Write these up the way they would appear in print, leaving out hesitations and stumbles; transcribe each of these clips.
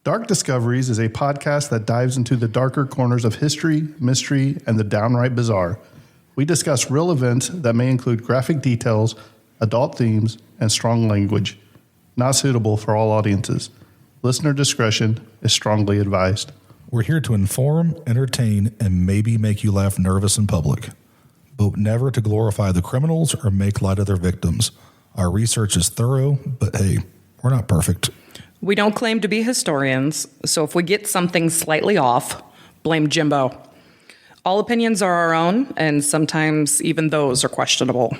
Dark Discoveries is a podcast that dives into the darker corners of history, mystery, and the downright bizarre. We discuss real events that may include graphic details, adult themes, and strong language. Not suitable for all audiences. Listener discretion is strongly advised. We're here to inform, entertain, and maybe make you laugh nervous in public, but never to glorify the criminals or make light of their victims. Our research is thorough, but hey, we're not perfect. We don't claim to be historians, so if we get something slightly off, blame Jimbo. All opinions are our own, and sometimes even those are questionable.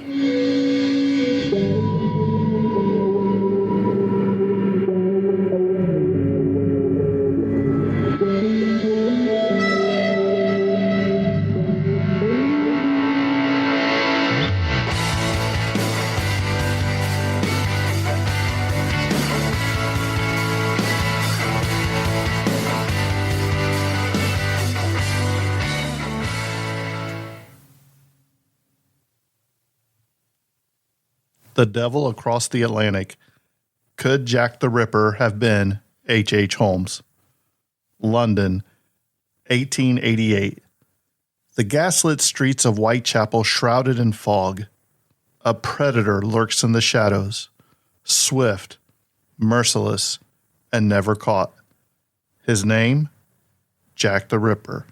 The Devil Across the Atlantic. Could Jack the Ripper have been HH Holmes? London, 1888. The gaslit streets of Whitechapel shrouded in fog. A predator lurks in the shadows, swift, merciless, and never caught. His name? Jack the Ripper.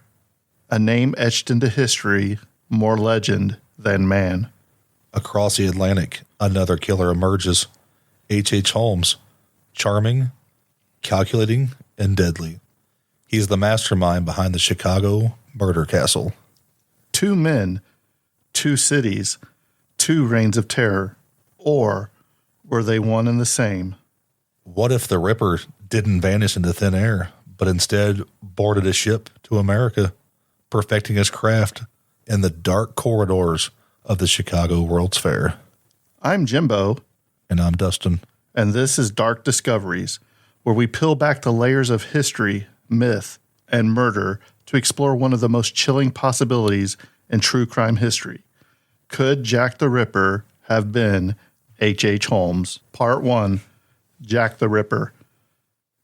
A name etched into history, more legend than man. Across the Atlantic, another killer emerges. H.H. Holmes, charming, calculating, and deadly. He's the mastermind behind the Chicago murder castle. 2 men, 2 cities, 2 reigns of terror. Or were they one and the same? What if the Ripper didn't vanish into thin air, but instead boarded a ship to America, perfecting his craft in the dark corridors of the Chicago World's Fair? I'm Jimbo. And I'm Dustin. And this is Dark Discoveries, where we peel back the layers of history, myth, and murder to explore one of the most chilling possibilities in true crime history. Could Jack the Ripper have been H.H. Holmes? Part 1, Jack the Ripper.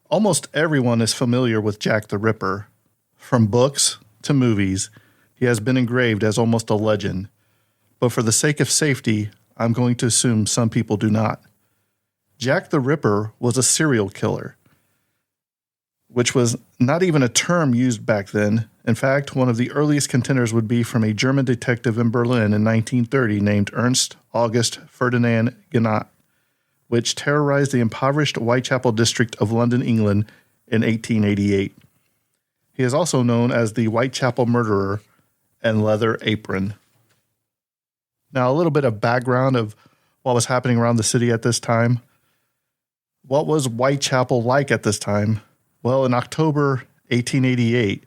Almost everyone is familiar with Jack the Ripper. From books to movies, he has been engraved as almost a legend. But for the sake of safety, I'm going to assume some people do not. Jack the Ripper was a serial killer, which was not even a term used back then. In fact, one of the earliest contenders would be from a German detective in Berlin in 1930 named Ernst August Ferdinand Gnat, which terrorized the impoverished Whitechapel district of London, England in 1888. He is also known as the Whitechapel Murderer and Leather Apron. Now, a little bit of background of what was happening around the city at this time. What was Whitechapel like at this time? Well, in October 1888,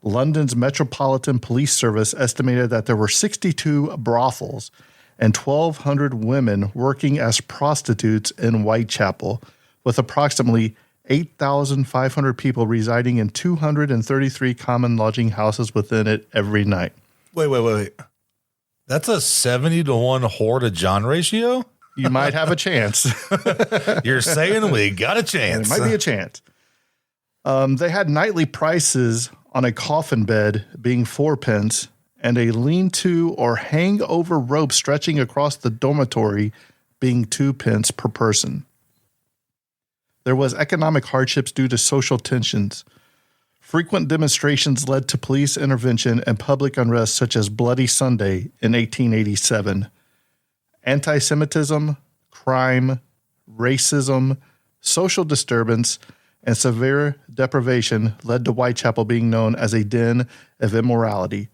London's Metropolitan Police Service estimated that there were 62 brothels and 1,200 women working as prostitutes in Whitechapel, with approximately 8,500 people residing in 233 common lodging houses within it every night. Wait. That's a 70-to-1 whore to John ratio? You might have a chance. You're saying we got a chance. It might be a chance. They had nightly prices on a coffin bed being 4 pence and a lean-to or hangover rope stretching across the dormitory being 2 pence per person. There was economic hardships due to social tensions. Frequent demonstrations led to police intervention and public unrest such as Bloody Sunday in 1887. Anti-Semitism, crime, racism, social disturbance, and severe deprivation led to Whitechapel being known as a den of immorality.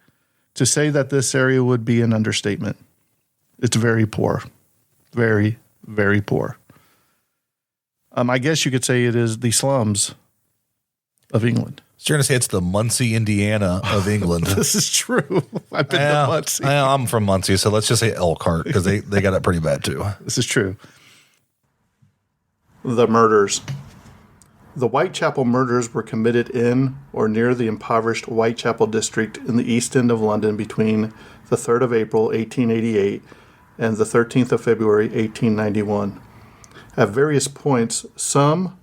To say that this area would be an understatement. It's very poor. Very, very poor. I guess you could say it is the slums of England. So you're going to say it's the Muncie, Indiana of England. This is true. I've been to Muncie. I'm from Muncie, so let's just say Elkhart, because they got it pretty bad, too. This is true. The murders. The Whitechapel murders were committed in or near the impoverished Whitechapel district in the East End of London between the 3rd of April, 1888, and the 13th of February, 1891. At various points, some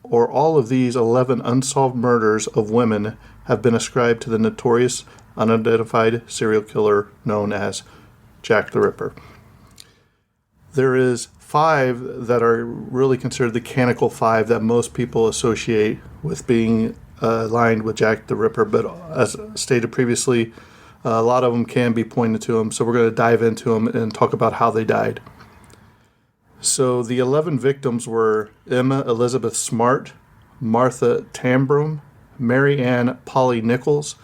or all of these 11 unsolved murders of women have been ascribed to the notorious unidentified serial killer known as Jack the Ripper. There is 5 that are really considered the canonical 5 that most people associate with being aligned with Jack the Ripper, but as stated previously, a lot of them can be pointed to him, so we're going to dive into them and talk about how they died. So the 11 victims were Emma Elizabeth Smart, Martha Tambrum, Mary Ann Polly Nichols,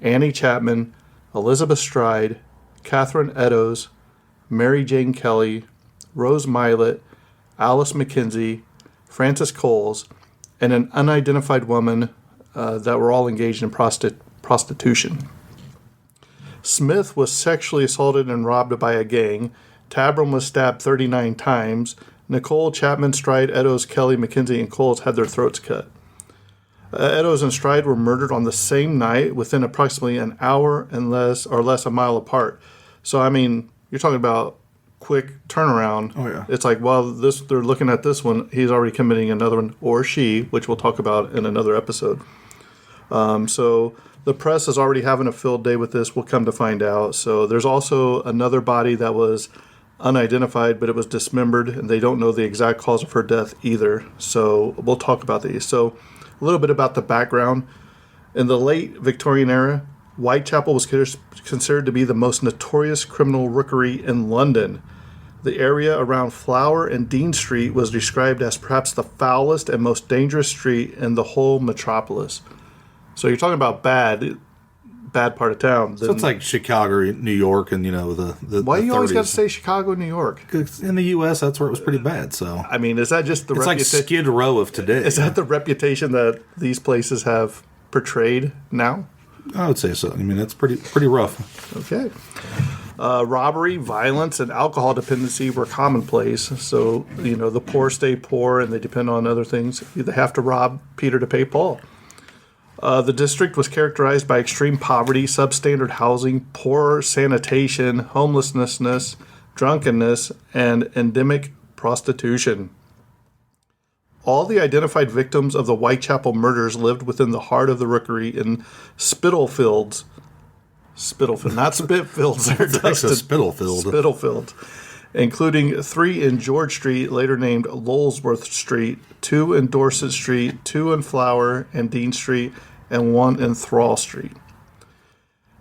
Annie Chapman, Elizabeth Stride, Catherine Eddowes, Mary Jane Kelly, Rose Milet, Alice McKenzie, Frances Coles, and an unidentified woman that were all engaged in prostitution. Smith was sexually assaulted and robbed by a gang. Tabram was stabbed 39 times. Nicole, Chapman, Stride, Eddowes, Kelly, McKenzie, and Coles had their throats cut. Eddowes and Stride were murdered on the same night within approximately an hour and less a mile apart. So, I mean, you're talking about quick turnaround. Oh, yeah. It's like, well, they're looking at this one, he's already committing another one, or she, which we'll talk about in another episode. So the press is already having a field day with this, we'll come to find out. So there's also another body that was unidentified, but it was dismembered, and they don't know the exact cause of her death either. So we'll talk about these. So a little bit about the background. In the late Victorian era, Whitechapel was considered to be the most notorious criminal rookery in London. The area around Flower and Dean Street was described as perhaps the foulest and most dangerous street in the whole metropolis. So you're talking about bad part of town. So it's like Chicago, New York, and the why the you always 30s. got to say Chicago, New York? 'Cause in the U.S., that's where it was pretty bad. So I mean, is that just the it's like Skid Row of today. Is that the reputation that these places have portrayed now? I would say so. I mean, it's pretty rough. Okay. Robbery, violence, and alcohol dependency were commonplace. So, the poor stay poor and they depend on other things. They have to rob Peter to pay Paul. The district was characterized by extreme poverty, substandard housing, poor sanitation, homelessness, drunkenness, and endemic prostitution. All the identified victims of the Whitechapel murders lived within the heart of the rookery in Spitalfields. Spitalfield, not Spitfields. It's a Spitalfield. Spitalfields, including 3 in George Street, later named Lulworth Street, 2 in Dorset Street, 2 in Flower and Dean Street, and 1 in Thrall Street.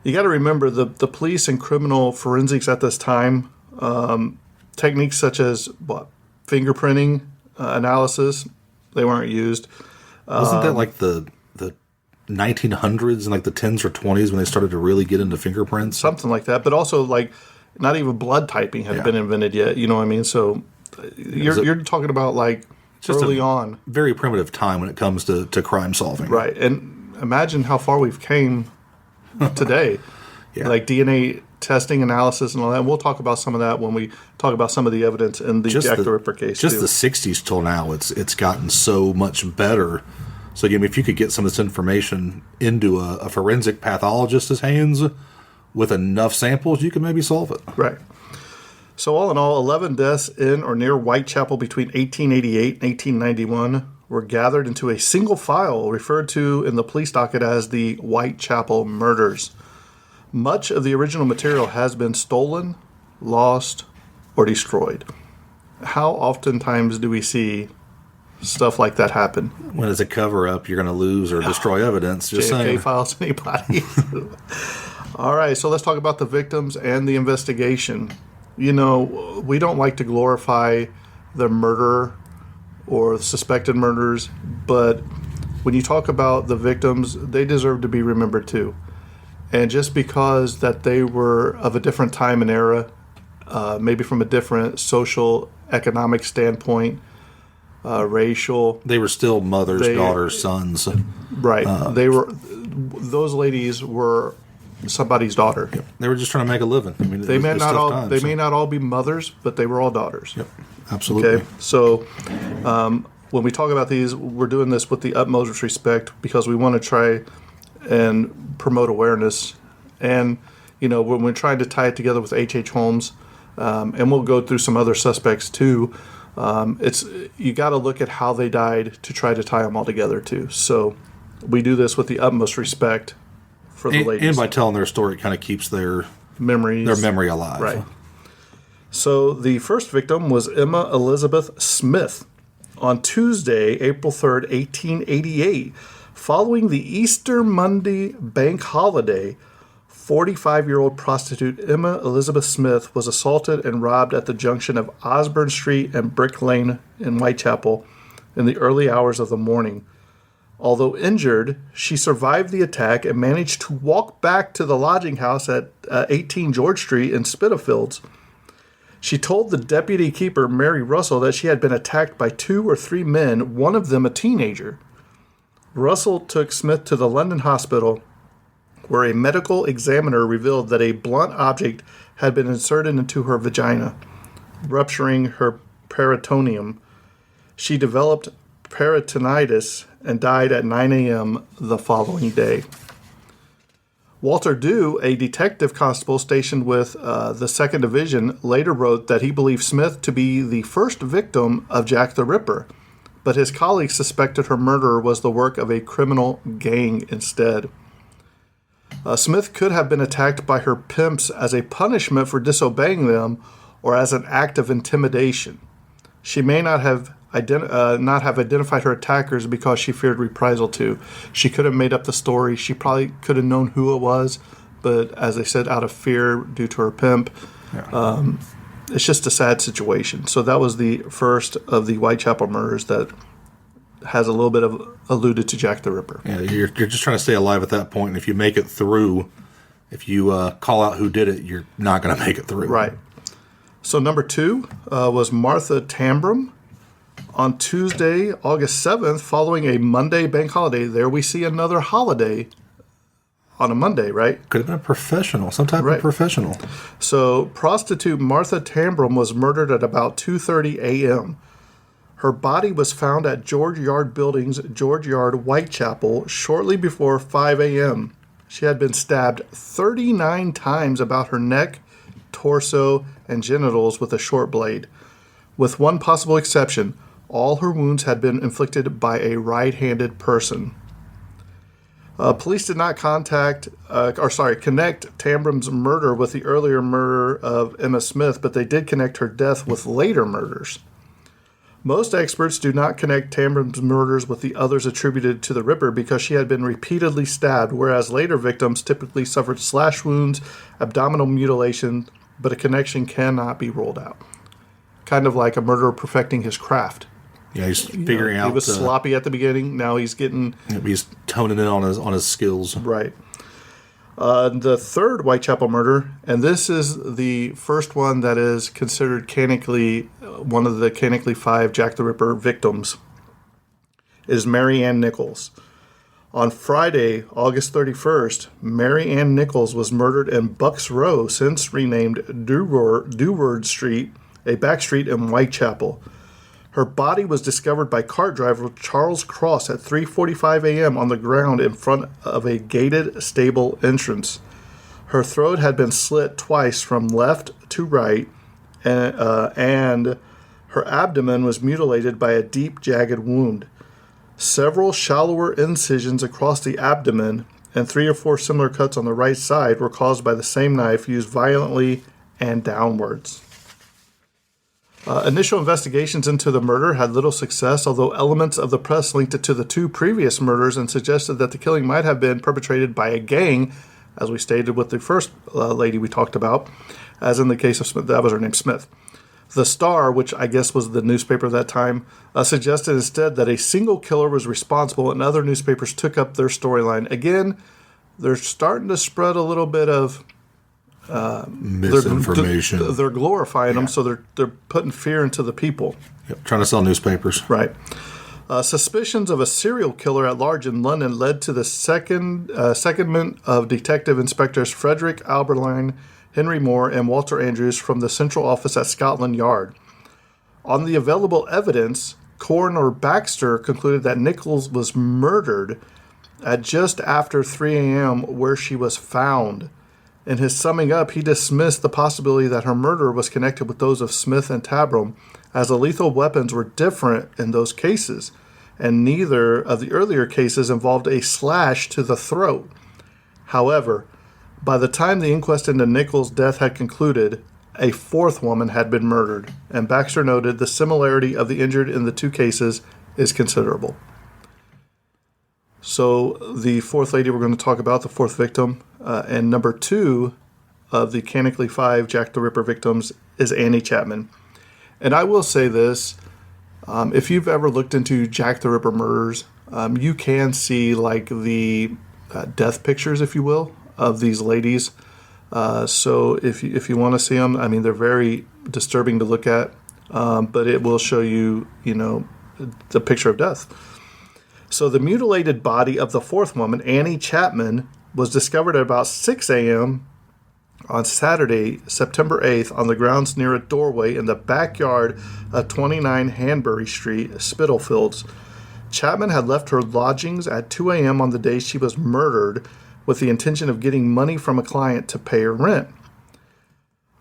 You got to remember the police and criminal forensics at this time, techniques such as fingerprinting analysis, they weren't used. Wasn't that like the 1900s and like the 10s or 20s when they started to really get into fingerprints? Something like that, but also like not even blood typing had been invented yet. You know what I mean? So you're talking about like just early on, very primitive time when it comes to crime solving. right? And imagine how far we've came today, Yeah. like DNA testing, analysis, and all that. And we'll talk about some of that when we talk about some of the evidence in the Jack the Ripper case. Just too. the 60s till now, it's gotten so much better. So again, if you could get some of this information into a forensic pathologist's hands with enough samples, you could maybe solve it. Right. So all in all, 11 deaths in or near Whitechapel between 1888 and 1891 were gathered into a single file referred to in the police docket as the Whitechapel murders. Much of the original material has been stolen, lost, or destroyed. How oftentimes do we see stuff like that happen? When it's a cover-up, you're going to lose or destroy evidence. Just JFK saying. files, anybody? All right, so let's talk about the victims and the investigation. We don't like to glorify the murderer or suspected murderers, but when you talk about the victims, they deserve to be remembered too. And just because that they were of a different time and era, maybe from a different social, economic standpoint, racial. They were still mothers, daughters, sons. Right. Those ladies were somebody's daughter. Yep. They were just trying to make a living. I mean, They may not all be mothers, but they were all daughters. Yep, absolutely. Okay. So when we talk about these, we're doing this with the utmost respect because we want to try and promote awareness. And, when we're trying to tie it together with HH Holmes, and we'll go through some other suspects too, It's you got to look at how they died to try to tie them all together too. So we do this with the utmost respect for the ladies. And by telling their story, it kind of keeps their memory alive. Right. So the first victim was Emma Elizabeth Smith on Tuesday, April 3rd, 1888. Following the Easter Monday bank holiday, 45-year-old prostitute Emma Elizabeth Smith was assaulted and robbed at the junction of Osborne Street and Brick Lane in Whitechapel in the early hours of the morning. Although injured, she survived the attack and managed to walk back to the lodging house at 18 George Street in Spitalfields. She told the deputy keeper, Mary Russell, that she had been attacked by 2 or 3 men, one of them a teenager. Russell took Smith to the London hospital, where a medical examiner revealed that a blunt object had been inserted into her vagina, rupturing her peritoneum. She developed peritonitis and died at 9 a.m. the following day. Walter Dew, a detective constable stationed with the 2nd Division, later wrote that he believed Smith to be the first victim of Jack the Ripper, but his colleagues suspected her murder was the work of a criminal gang instead. Smith could have been attacked by her pimps as a punishment for disobeying them or as an act of intimidation. She may not have identified her attackers because she feared reprisal too. She could have made up the story. She probably could have known who it was, but as I said, out of fear due to her pimp. Yeah. It's just a sad situation. So that was the first of the Whitechapel murders that has a little bit of alluded to Jack the Ripper. Yeah, you're just trying to stay alive at that point. And if you make it through, if you call out who did it, you're not going to make it through. Right. So number 2 was Martha Tambram. On Tuesday, August 7th, following a Monday bank holiday, there we see another holiday on a Monday, right? Could have been a professional, some type of professional. So prostitute Martha Tambram was murdered at about 2:30 a.m. Her body was found at George Yard Buildings, George Yard, Whitechapel, shortly before 5 a.m. She had been stabbed 39 times about her neck, torso, and genitals with a short blade. With one possible exception, all her wounds had been inflicted by a right-handed person. Police did not connect Tambram's murder with the earlier murder of Emma Smith, but they did connect her death with later murders. Most experts do not connect Tambram's murders with the others attributed to the Ripper because she had been repeatedly stabbed, whereas later victims typically suffered slash wounds, abdominal mutilation, but a connection cannot be ruled out. Kind of like a murderer perfecting his craft. Yeah, he's figuring out. He was sloppy at the beginning. Now he's getting. He's toning in on his skills. Right. The third Whitechapel murder, and this is the first one that is considered canonically one of the canonically 5 Jack the Ripper victims, is Mary Ann Nichols. On Friday, August 31st, Mary Ann Nichols was murdered in Bucks Row, since renamed Deward Street, a back street in Whitechapel. Her body was discovered by cart driver Charles Cross at 3:45 a.m. on the ground in front of a gated stable entrance. Her throat had been slit twice from left to right, and her abdomen was mutilated by a deep, jagged wound. Several shallower incisions across the abdomen and 3 or 4 similar cuts on the right side were caused by the same knife used violently and downwards. Initial investigations into the murder had little success, although elements of the press linked it to the 2 previous murders and suggested that the killing might have been perpetrated by a gang, as we stated with the first lady we talked about, as in the case of Smith. That was her name, Smith. The Star, which I guess was the newspaper at that time, suggested instead that a single killer was responsible, and other newspapers took up their storyline. Again, they're starting to spread a little bit of misinformation. They're glorifying them, so they're putting fear into the people. Yep, trying to sell newspapers. Right. Suspicions of a serial killer at large in London led to the secondment of Detective Inspectors Frederick Alberline, Henry Moore, and Walter Andrews from the Central Office at Scotland Yard. On the available evidence, Coroner Baxter concluded that Nichols was murdered at just after 3 a.m. where she was found, In his summing up, he dismissed the possibility that her murder was connected with those of Smith and Tabram, as the lethal weapons were different in those cases, and neither of the earlier cases involved a slash to the throat. However, by the time the inquest into Nichols' death had concluded, a fourth woman had been murdered, and Baxter noted the similarity of the injured in the two cases is considerable. So the fourth lady we're going to talk about, the fourth victim, and number 2 of the canonically 5 Jack the Ripper victims is Annie Chapman. And I will say this, if you've ever looked into Jack the Ripper murders, you can see like the death pictures, if you will, of these ladies. So if you want to see them, I mean, they're very disturbing to look at, but it will show you, the picture of death. So the mutilated body of the fourth woman, Annie Chapman, was discovered at about 6 a.m. on Saturday, September 8th, on the grounds near a doorway in the backyard of 29 Hanbury Street, Spitalfields. Chapman had left her lodgings at 2 a.m. on the day she was murdered with the intention of getting money from a client to pay her rent.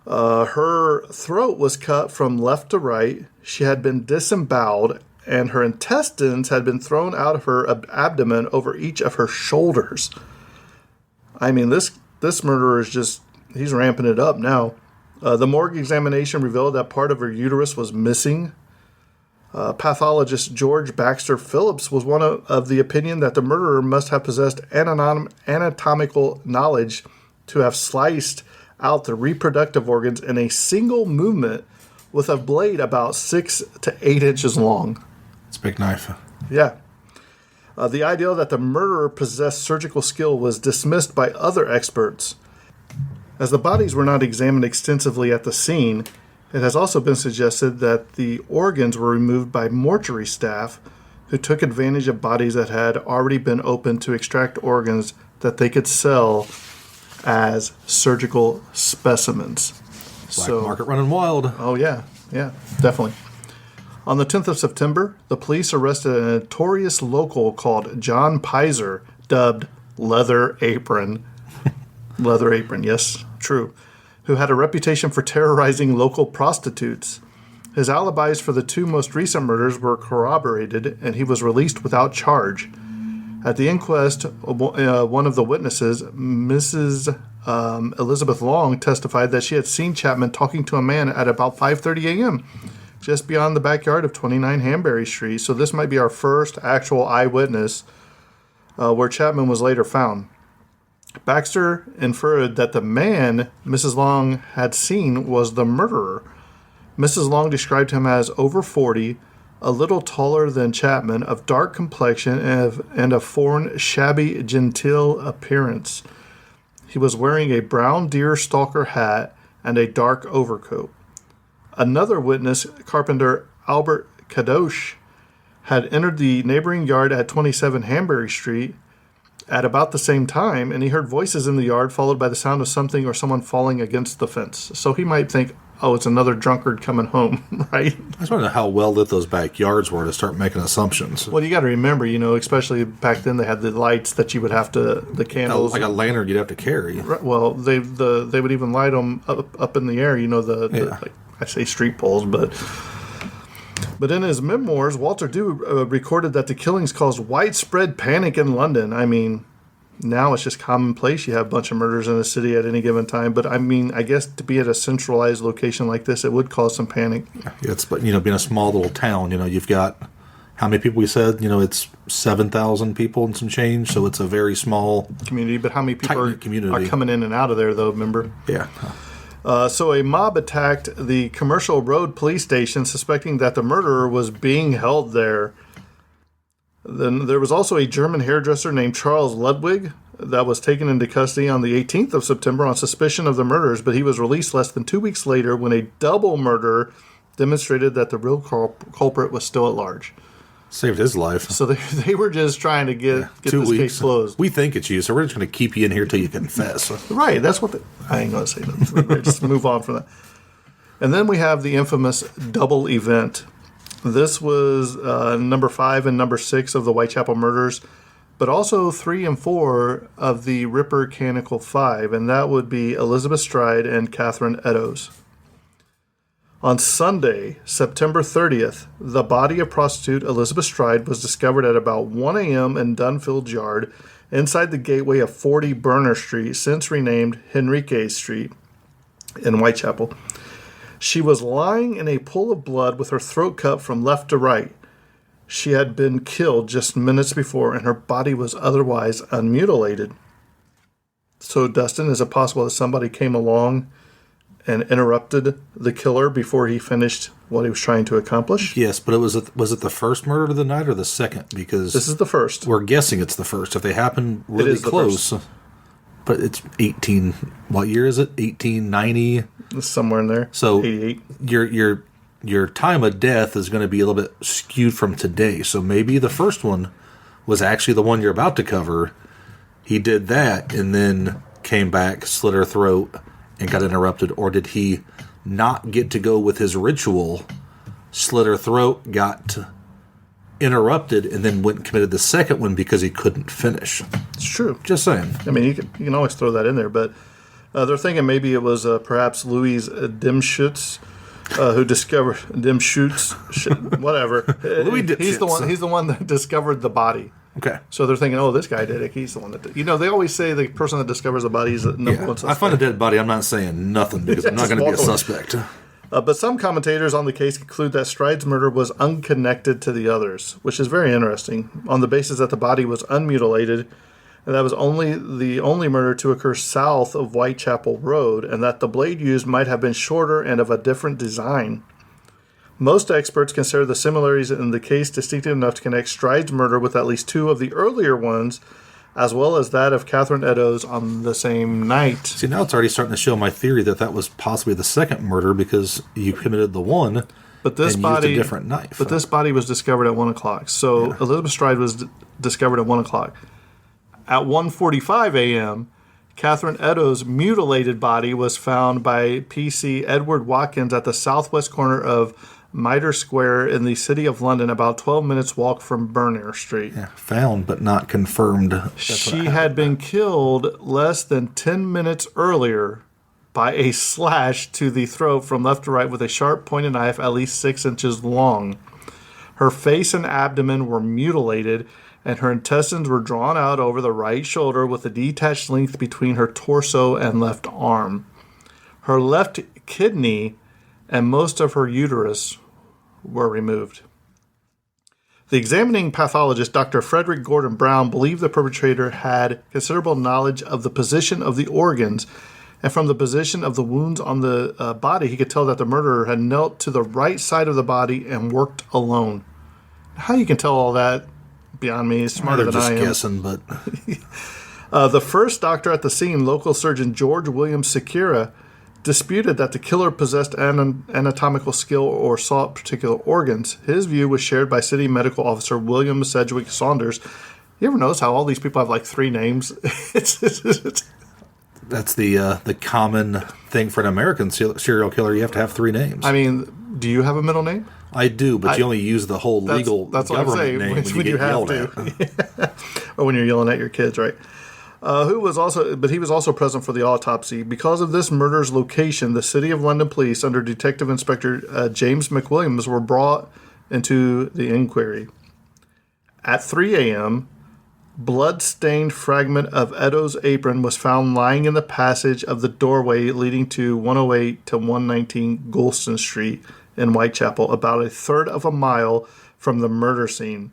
Her throat was cut from left to right. She had been disemboweled, and her intestines had been thrown out of her abdomen over each of her shoulders. I mean, this murderer is just, he's ramping it up now. The morgue examination revealed that part of her uterus was missing. Pathologist George Baxter Phillips was one of the opinion that the murderer must have possessed anatomical knowledge to have sliced out the reproductive organs in a single movement with a blade about 6 to 8 inches long. It's a big knife. Yeah. The idea that the murderer possessed surgical skill was dismissed by other experts. As the bodies were not examined extensively at the scene, it has also been suggested that the organs were removed by mortuary staff who took advantage of bodies that had already been opened to extract organs that they could sell as surgical specimens. Black market running wild. Oh, yeah, definitely. On the 10th of September, the police arrested a notorious local called John Pizer, dubbed Leather Apron. Leather Apron, yes, true. Who had a reputation for terrorizing local prostitutes. His alibis for the 2 most recent murders were corroborated, and he was released without charge. At the inquest, one of the witnesses, Mrs. Elizabeth Long, testified that she had seen Chapman talking to a man at about 5:30 a.m., just beyond the backyard of 29 Hanbury Street. So this might be our first actual eyewitness where Chapman was later found. Baxter inferred that the man Mrs. Long had seen was the murderer. Mrs. Long described him as over 40, a little taller than Chapman, of dark complexion and of foreign, shabby, genteel appearance. He was wearing a brown deerstalker hat and a dark overcoat. Another witness, carpenter Albert Kadosh, had entered the neighboring yard at 27 Hanbury Street at about the same time, and he heard voices in the yard followed by the sound of something or someone falling against the fence. So he might think, oh, it's another drunkard coming home, right? I just wonder how well lit those backyards were to start making assumptions. Well, you got to remember, especially back then they had the lights that you would have to, the candles. Like a lantern you'd have to carry. Well, they would even light them up in the air, the I say street poles, But in his memoirs, Walter Dew recorded that the killings caused widespread panic in London. I mean, now it's just commonplace. You have a bunch of murders in a city at any given time. But I mean, I guess to be at a centralized location like this, it would cause some panic. But being a small little town, you've got how many people we said? It's 7,000 people and some change. So it's a very small community. But how many people are coming in and out of there, though? Remember? Yeah. So a mob attacked the Commercial Road police station, suspecting that the murderer was being held there. Then there was also a German hairdresser named Charles Ludwig that was taken into custody on the 18th of September on suspicion of the murders, but he was released less than 2 weeks later when a double murder demonstrated that the real culprit was still at large. Saved his life. So they were just trying to get this case closed. We think it's you, so we're just going to keep you in here till you confess. Right, that's what I ain't going to say that. Just move on from that. And then we have the infamous double event. This was number 5 and number 6 of the Whitechapel murders. but also 3 and 4 of the Ripper Canonical 5, and that would be Elizabeth Stride and Catherine Eddowes. On Sunday, September 30th, the body of prostitute Elizabeth Stride was discovered at about 1 a.m. in Dunfield Yard, inside the gateway of 40 Burner Street, since renamed Henrique Street in Whitechapel. She was lying in a pool of blood with her throat cut from left to right. She had been killed just minutes before, and her body was otherwise unmutilated. So, Dustin, is it possible that somebody came along and interrupted the killer before he finished what he was trying to accomplish? Yes, but was it the first murder of the night or the second? Because this is the first. We're guessing it's the first. If they happen really close, but it's 18. What year is it? 1890. Somewhere in there. So 88. Your time of death is going to be a little bit skewed from today. So maybe the first one was actually the one you're about to cover. He did that and then came back, slit her throat, and got interrupted. Or did he not get to go with his ritual, slit her throat, got interrupted, and then went and committed the second one because he couldn't finish? It's true. Just saying. I mean, you can always throw that in there, but they're thinking maybe it was perhaps Louis Dimschutz, who discovered whatever. He's the one that discovered the body. Okay. So they're thinking, oh, this guy did it. He's the one that did. They always say the person that discovers the body is the number one suspect. I find a dead body, I'm not saying nothing because I'm not going to be a suspect. But some commentators on the case conclude that Stride's murder was unconnected to the others, which is very interesting, on the basis that the body was unmutilated, and that was the only murder to occur south of Whitechapel Road, and that the blade used might have been shorter and of a different design. Most experts consider the similarities in the case distinctive enough to connect Stride's murder with at least 2 of the earlier ones, as well as that of Catherine Eddowes on the same night. See, now it's already starting to show my theory that was possibly the second murder because you committed the one but this and body, used a different knife. But this body was discovered at 1 o'clock. So Elizabeth Stride was discovered at 1 o'clock. At 1:45 a.m., Catherine Eddowes' mutilated body was found by P.C. Edward Watkins at the southwest corner of Mitre Square in the city of London, about 12 minutes walk from Burner Street. Yeah, found but not confirmed. She had been killed less than 10 minutes earlier by a slash to the throat from left to right with a sharp pointed knife at least 6 inches long. Her face and abdomen were mutilated, and her intestines were drawn out over the right shoulder with a detached length between her torso and left arm. Her left kidney and most of her uterus were removed. The examining pathologist, Dr. Frederick Gordon Brown, believed the perpetrator had considerable knowledge of the position of the organs, and from the position of the wounds on the body, he could tell that the murderer had knelt to the right side of the body and worked alone. How you can tell all that, beyond me, is smarter than I am. Just guessing, but the first doctor at the scene, local surgeon George William Sekira, disputed that the killer possessed anatomical skill or sought particular organs. His view was shared by city medical officer William Sedgwick Saunders. You ever notice how all these people have like 3 names? That's the common thing for an American serial killer. You have to have 3 names. I mean, do you have a middle name? I do, but you only use the whole legal government name when you have to. Or when you're yelling at your kids, right? He was also present for the autopsy. Because of this murder's location, the City of London Police, under Detective Inspector James McWilliams, were brought into the inquiry. At 3 a.m., blood-stained fragment of Eddowes' apron was found lying in the passage of the doorway leading to 108 to 119 Goulston Street in Whitechapel, about a third of a mile from the murder scene.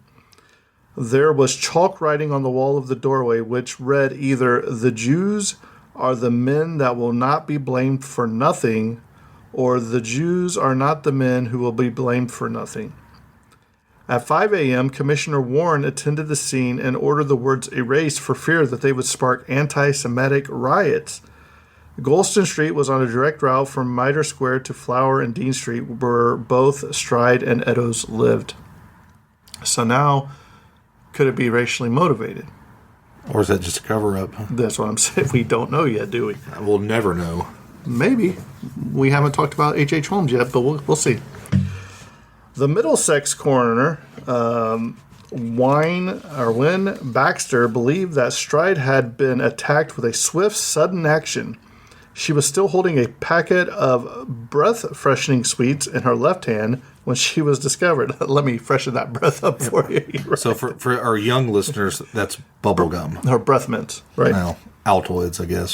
There was chalk writing on the wall of the doorway, which read either, "The Jews are the men that will not be blamed for nothing," or "The Jews are not the men who will be blamed for nothing." At 5 a.m., Commissioner Warren attended the scene and ordered the words erased for fear that they would spark anti-Semitic riots. Goulston Street was on a direct route from Mitre Square to Flower and Dean Street, where both Stride and Eddowes lived. So now, could it be racially motivated? Or is that just a cover-up? That's what I'm saying. We don't know yet, do we? We'll never know. Maybe. We haven't talked about HH Holmes yet, but we'll see. The Middlesex coroner Wynne Baxter believed that Stride had been attacked with a swift, sudden action. She was still holding a packet of breath-freshening sweets in her left hand when she was discovered. Let me freshen that breath up for you. Right. So for our young listeners, that's bubble gum. Her breath mints, right? Well, Altoids, I guess.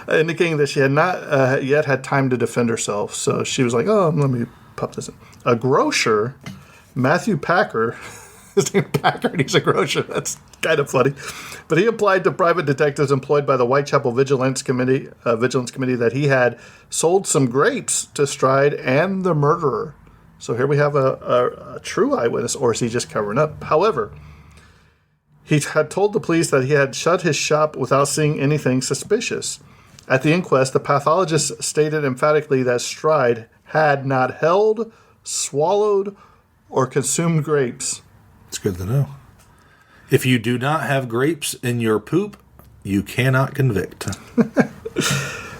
Indicating that she had not yet had time to defend herself. So she was like, oh, let me pop this in. A grocer, Matthew Packer, his name is Packer, and he's a grocer. That's kind of funny. But he applied to private detectives employed by the Whitechapel Vigilance Committee that he had sold some grapes to Stride and the murderer. So here we have a true eyewitness, or is he just covering up? However, he had told the police that he had shut his shop without seeing anything suspicious. At the inquest, the pathologist stated emphatically that Stride had not held, swallowed, or consumed grapes. It's good to know. If you do not have grapes in your poop, you cannot convict.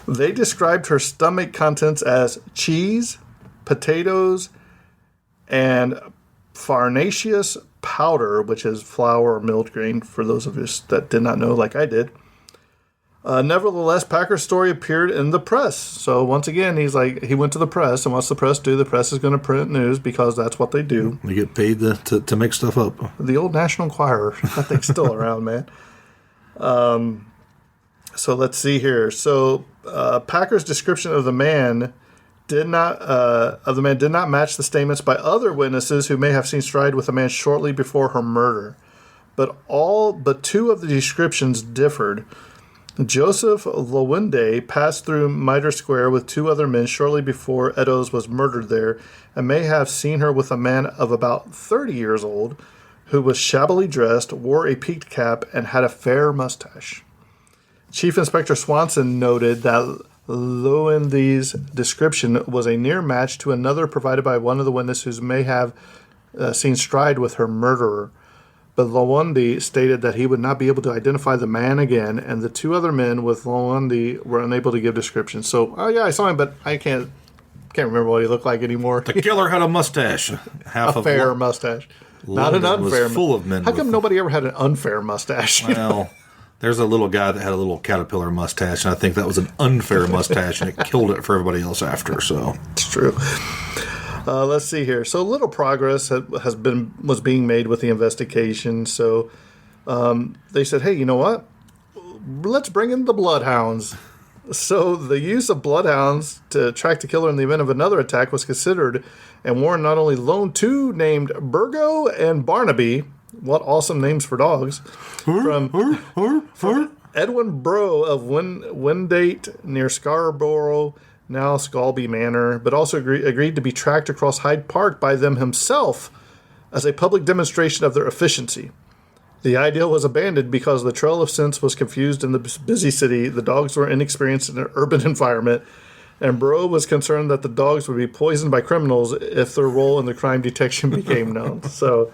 They described her stomach contents as cheese, potatoes, and farinaceous powder, which is flour or milled grain, for those of us that did not know like I did. Nevertheless, Packer's story appeared in the press. So once again, he went to the press, and what's the press do? The press is going to print news because that's what they do. You get paid to make stuff up. The old National Enquirer, that thing's still around, man. So let's see here. So Packer's description of the man did not match the statements by other witnesses who may have seen Stride with the man shortly before her murder. But two of the descriptions differed. Joseph Lowende passed through Mitre Square with two other men shortly before Eddowes was murdered there and may have seen her with a man of about 30 years old who was shabbily dressed, wore a peaked cap, and had a fair mustache. Chief Inspector Swanson noted that Lowende's description was a near match to another provided by one of the witnesses who may have seen Stride with her murderer. But Lowende stated that he would not be able to identify the man again, and the two other men with Lowende were unable to give descriptions. So, oh yeah, I saw him, but I can't remember what he looked like anymore. The killer had a mustache. A fair mustache. Not an unfair. Was full of men. How come nobody ever had an unfair mustache? Well, there's a little guy that had a little caterpillar mustache, and I think that was an unfair mustache, and it killed it for everybody else after. So it's true. Let's see here. So little progress was being made with the investigation. So they said, hey, you know what? Let's bring in the bloodhounds. So the use of bloodhounds to track the killer in the event of another attack was considered, and Warren not only loaned two named Burgo and Barnaby, what awesome names for dogs, from Edwin Bro of Wingate near Scarborough, now Scalby Manor, but also agreed to be tracked across Hyde Park by them himself as a public demonstration of their efficiency. The idea was abandoned because the trail of scents was confused in the busy city, the dogs were inexperienced in an urban environment, and Bro was concerned that the dogs would be poisoned by criminals if their role in the crime detection became known. So,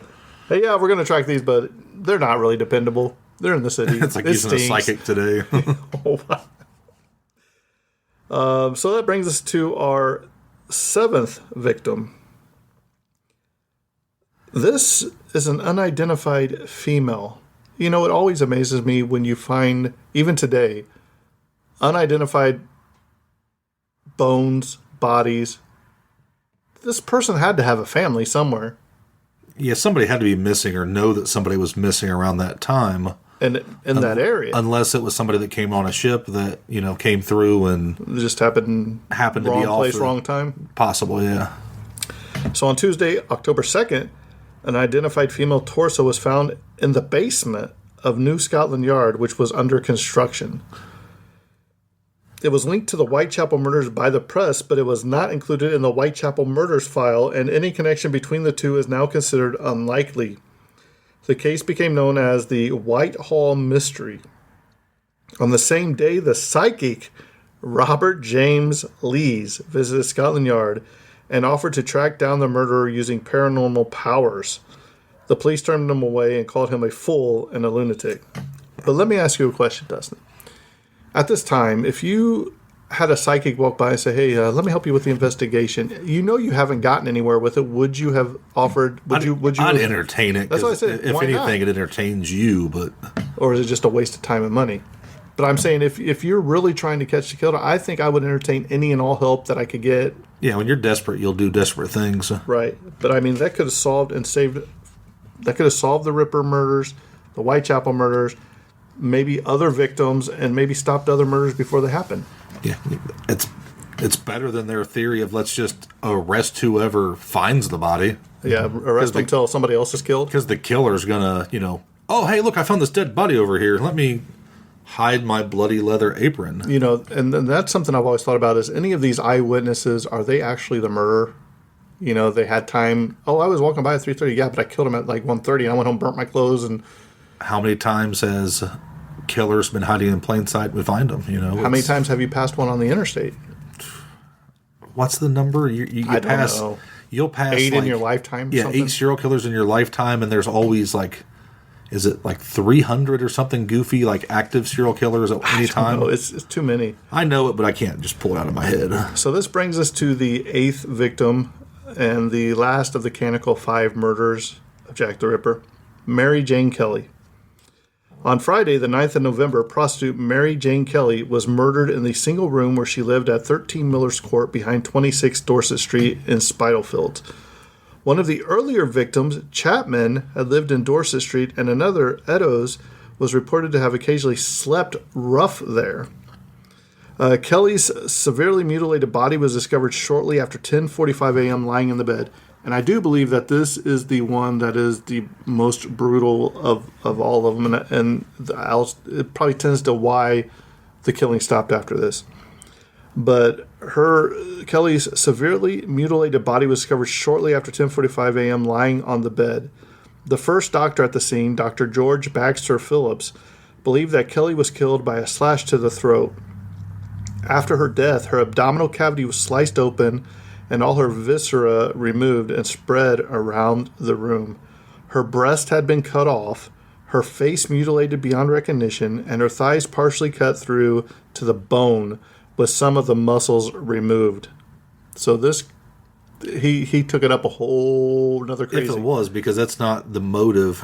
hey, yeah, we're going to track these, but they're not really dependable. They're in the city. It's like using a psychic today. Oh, wow. So that brings us to our seventh victim. This is an unidentified female. You know, it always amazes me when you find, even today, unidentified bones, bodies. This person had to have a family somewhere. Yeah, somebody had to be missing or know that somebody was missing around that time. And in that area. Unless it was somebody that came on a ship that, came through and it just happened to be off. Wrong place, wrong time? Possible, yeah. So on Tuesday, October 2nd, an identified female torso was found in the basement of New Scotland Yard, which was under construction. It was linked to the Whitechapel murders by the press, but it was not included in the Whitechapel murders file, and any connection between the two is now considered unlikely. The case became known as the Whitehall Mystery. On the same day, the psychic Robert James Lees visited Scotland Yard and offered to track down the murderer using paranormal powers. The police turned him away and called him a fool and a lunatic. But let me ask you a question, Dustin. At this time, if you had a psychic walk by and say, "Hey, let me help you with the investigation," you haven't gotten anywhere with it. Would you have offered? Would you? I'd entertain it. That's what I said. If Why anything, not? it entertains you. But Or is it just a waste of time and money? But I'm saying if you're really trying to catch the killer, I think I would entertain any and all help that I could get. yeah, when you're desperate, you'll do desperate things. Right. But I mean, that could have solved and saved. That could have solved the Ripper murders, the Whitechapel murders, maybe other victims, and maybe stopped other murders before they happened. Yeah, it's better than their theory of let's just arrest whoever finds the body. Yeah, arrest them until somebody else is killed. Because the killer's gonna, oh, hey, look, I found this dead body over here. Let me hide my bloody leather apron. And that's something I've always thought about is any of these eyewitnesses, are they actually the murderer? They had time. Oh, I was walking by at 3:30. Yeah, but I killed him at like 1:30 and I went home, burnt my clothes. And how many times has killers been hiding in plain sight? We find them, how many times have you passed one on the interstate? What's the number? You I don't pass, know. You'll pass 8 in your lifetime? Yeah, something? 8 serial killers in your lifetime, and there's always is it 300 or something goofy, active serial killers at any time? No, it's too many. I know it, but I can't just pull it out of my head. So this brings us to the 8th victim and the last of the canonical 5 murders of Jack the Ripper, Mary Jane Kelly. On Friday, the 9th of November, prostitute Mary Jane Kelly was murdered in the single room where she lived at 13 Miller's Court behind 26 Dorset Street in Spitalfields. One of the earlier victims, Chapman, had lived in Dorset Street, and another, Eddowes, was reported to have occasionally slept rough there. Kelly's severely mutilated body was discovered shortly after 10:45 a.m. lying in the bed. And I do believe that this is the one that is the most brutal of all of them. And it probably tends to why the killing stopped after this. But Kelly's severely mutilated body was discovered shortly after 10:45 a.m. lying on the bed. The first doctor at the scene, Dr. George Baxter Phillips, believed that Kelly was killed by a slash to the throat. After her death, her abdominal cavity was sliced open and all her viscera removed and spread around the room. Her breast had been cut off, her face mutilated beyond recognition, and her thighs partially cut through to the bone with some of the muscles removed. So he took it up a whole another crazy. If it was, because that's not the motive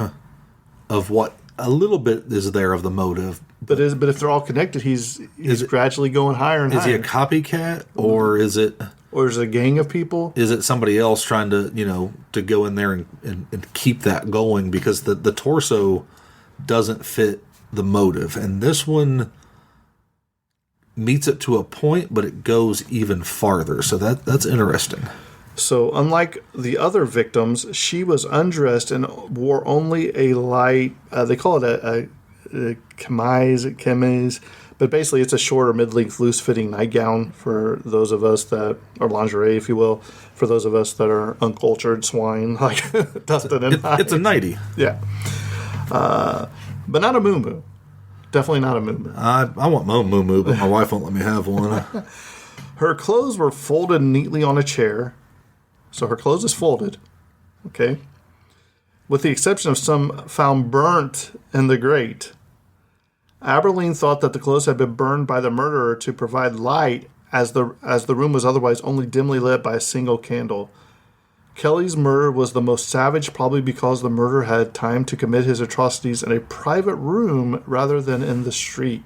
of what a little bit is there of the motive. But if they're all connected, he's gradually going higher and higher. Is he a copycat, or is it... Or is it a gang of people? Is it somebody else trying to, to go in there and keep that going? Because the torso doesn't fit the motive. And this one meets it to a point, but it goes even farther. So that's interesting. So unlike the other victims, she was undressed and wore only a light, they call it a chemise, but basically it's a short or mid-length loose-fitting nightgown for those of us that, or lingerie, if you will, for those of us that are uncultured swine like Dustin and I. It's a nightie. Yeah. But not a muumuu. Definitely not a muumuu. I want my own muumuu, but my wife won't let me have one. Her clothes were folded neatly on a chair. So her clothes is folded. Okay. With the exception of some found burnt in the grate. Aberline thought that the clothes had been burned by the murderer to provide light as the room was otherwise only dimly lit by a single candle. Kelly's murder was the most savage probably because the murderer had time to commit his atrocities in a private room rather than in the street.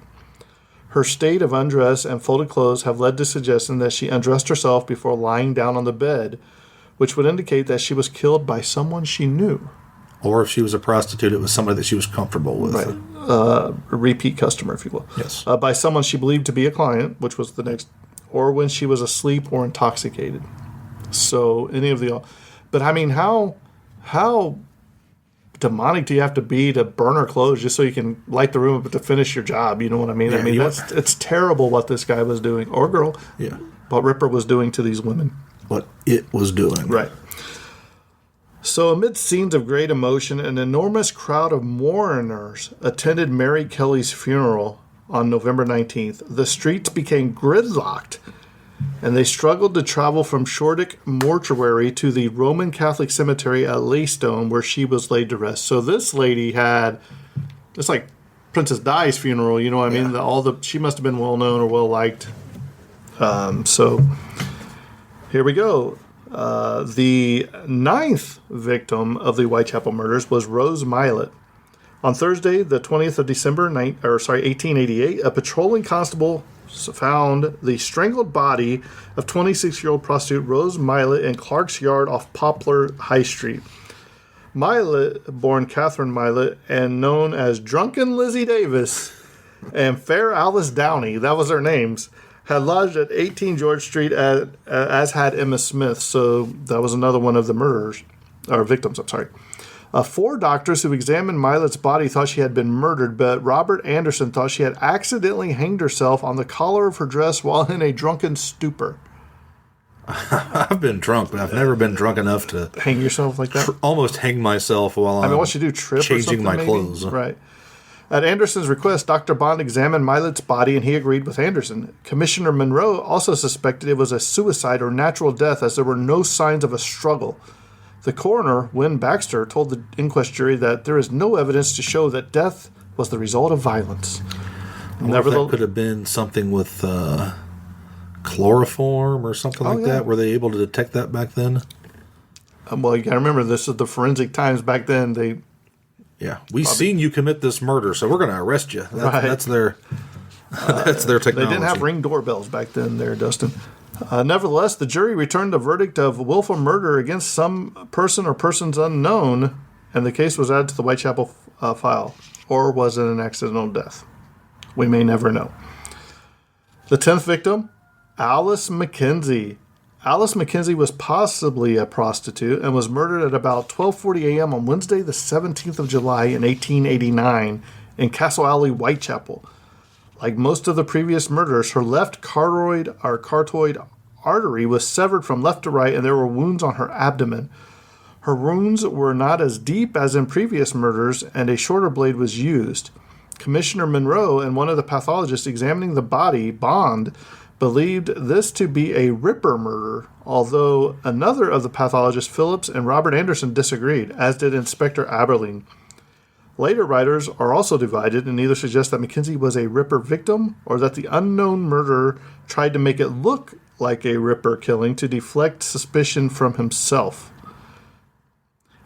Her state of undress and folded clothes have led to suggestion that she undressed herself before lying down on the bed, which would indicate that she was killed by someone she knew. Or if she was a prostitute, it was somebody that she was comfortable with. Right. A repeat customer, if you will. Yes. By someone she believed to be a client, which was the next, or when she was asleep or intoxicated. So any of the, but I mean, how demonic do you have to be to burn her clothes just so you can light the room up to finish your job? You know what I mean? Yeah, I mean, it's terrible what this guy was doing, or girl. Yeah. What Ripper was doing to these women. What it was doing. Right. So amid scenes of great emotion, an enormous crowd of mourners attended Mary Kelly's funeral on November 19th. The streets became gridlocked, and they struggled to travel from Shoreditch Mortuary to the Roman Catholic Cemetery at Leystone, where she was laid to rest. So this lady had, it's like Princess Di's funeral, you know what I mean? Yeah. She must have been well known or well liked. So here we go. The ninth victim of the Whitechapel murders was Rose Milett. On Thursday, the 20th of December, 1888, a patrolling constable found the strangled body of 26-year-old prostitute Rose Milett in Clark's Yard off Poplar High Street. Milett, born Catherine Milett, and known as Drunken Lizzie Davis and Fair Alice Downey, that was their names, had lodged at 18 George Street as had Emma Smith. So that was another one of the murderers, or victims, I'm sorry. 4 doctors who examined Milett's body thought she had been murdered, but Robert Anderson thought she had accidentally hanged herself on the collar of her dress while in a drunken stupor. I've been drunk, but I've never been drunk enough to hang yourself like that? Almost hang myself while I'm what you do, trip changing my maybe? clothes. Right. At Anderson's request, Dr. Bond examined Milett's body and he agreed with Anderson. Commissioner Monroe also suspected it was a suicide or natural death as there were no signs of a struggle. The coroner, Wynne Baxter, told the inquest jury that there is no evidence to show that death was the result of violence. That could have been something with chloroform or something like that. Were they able to detect that back then? Well, you got to remember, this is the forensic times. Back then, we've seen you commit this murder, so we're going to arrest you. That's their that's their technology. They didn't have Ring doorbells back then there, Dustin. Nevertheless, the jury returned a verdict of willful murder against some person or persons unknown, and the case was added to the Whitechapel file. Or was it an accidental death? We may never know. The 10th victim, Alice McKenzie. Alice McKenzie was possibly a prostitute and was murdered at about 12:40 a.m. on Wednesday, the 17th of July in 1889 in Castle Alley, Whitechapel. Like most of the previous murders, her left carotid artery was severed from left to right, and there were wounds on her abdomen. Her wounds were not as deep as in previous murders, and a shorter blade was used. Commissioner Monroe and one of the pathologists examining the body, Bond, believed this to be a Ripper murder, although another of the pathologists, Phillips and Robert Anderson, disagreed, as did Inspector Aberline. Later writers are also divided and either suggest that Mackenzie was a Ripper victim or that the unknown murderer tried to make it look like a Ripper killing to deflect suspicion from himself.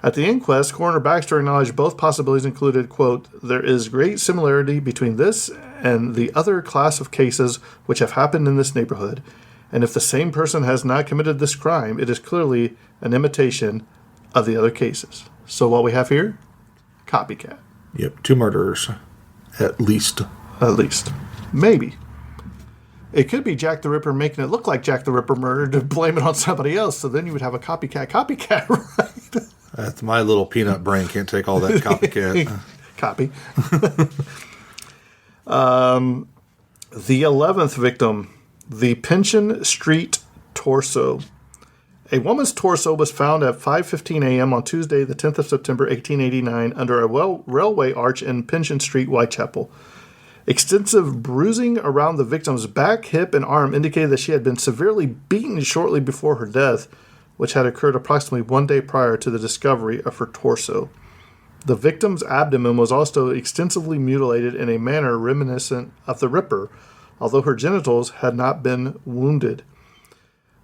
At the inquest, Coroner Baxter acknowledged both possibilities included, quote, "There is great similarity between this and the other class of cases which have happened in this neighborhood, and if the same person has not committed this crime, it is clearly an imitation of the other cases." So what we have here? Copycat. Yep, 2 murderers, at least. At least. Maybe. It could be Jack the Ripper making it look like Jack the Ripper murdered to blame it on somebody else, so then you would have a copycat, right? That's my little peanut brain can't take all that copycat. Copy. The 11th victim, the Pension Street torso. A woman's torso was found at 5:15 a.m. on Tuesday, the 10th of September, 1889, under a railway arch in Pension Street, Whitechapel. Extensive bruising around the victim's back, hip, and arm indicated that she had been severely beaten shortly before her death, which had occurred approximately 1 day prior to the discovery of her torso. The victim's abdomen was also extensively mutilated in a manner reminiscent of the Ripper, although her genitals had not been wounded.